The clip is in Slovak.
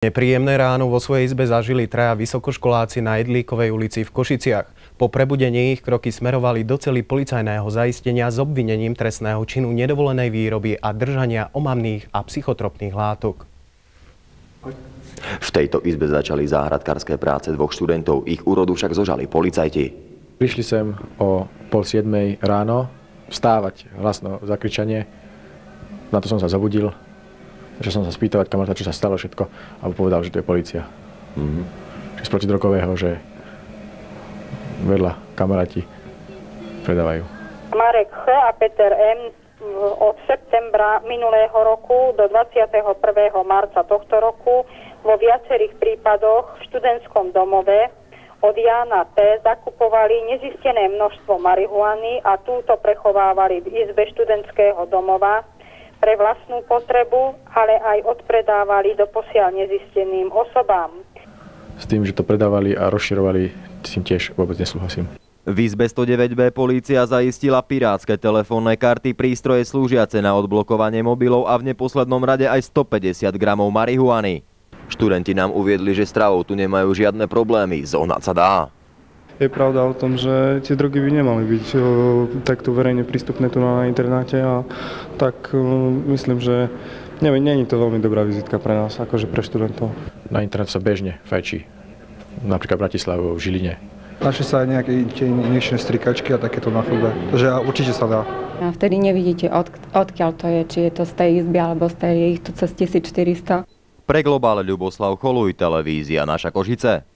Nepríjemné ráno vo svojej izbe zažili traja vysokoškoláci na Jedlíkovej ulici v Košiciach. Po prebudení ich kroky smerovali do cely policajného zaistenia s obvinením trestného činu nedovolenej výroby a držania omamných a psychotropných látok. V tejto izbe začali záhradkárske práce dvoch študentov. Ich úrodu však zožali policajti. Prišli sem o 6:30 ráno vstávať, hlasno zakričanie. Na to som sa zobudil. Začal som sa spýtovať kamaráta, čo sa stalo všetko, a povedal, že to je polícia. Z protidrogového, že vedľa kamaráti predávajú. Marek Ch. a Peter M. od septembra minulého roku do 21. marca tohto roku vo viacerých prípadoch v študentskom domove od Jána T. zakupovali nezistené množstvo marihuany a túto prechovávali v izbe študentského domova pre vlastnú potrebu, ale aj odpredávali doposiaľ nezisteným osobám. S tým, že to predávali a rozširovali, s tým tiež vôbec nesúhlasím. V izbe 109B polícia zaistila pirátske telefónne karty, prístroje slúžiace na odblokovanie mobilov a v neposlednom rade aj 150 gramov marihuany. Študenti nám uviedli, že s trávou tu nemajú žiadne problémy, zohnať sa dá. Je pravda o tom, že tie drogy by nemali byť takto verejne prístupné tu na internáte, a tak myslím, že nie je to veľmi dobrá vizitka pre nás, akože pre študentov. Na internet sa bežne fajčí, napríklad v Bratislave, v Žiline. Našli sa aj nejaké injekčné strikačky a takéto na chodbe, takže určite sa dá. A vtedy nevidíte, odkiaľ to je, či je to z tej izby, alebo z tej ich tu cez 1400. Pre Globál Ľuboslav Choluj, televízia Naša Košice.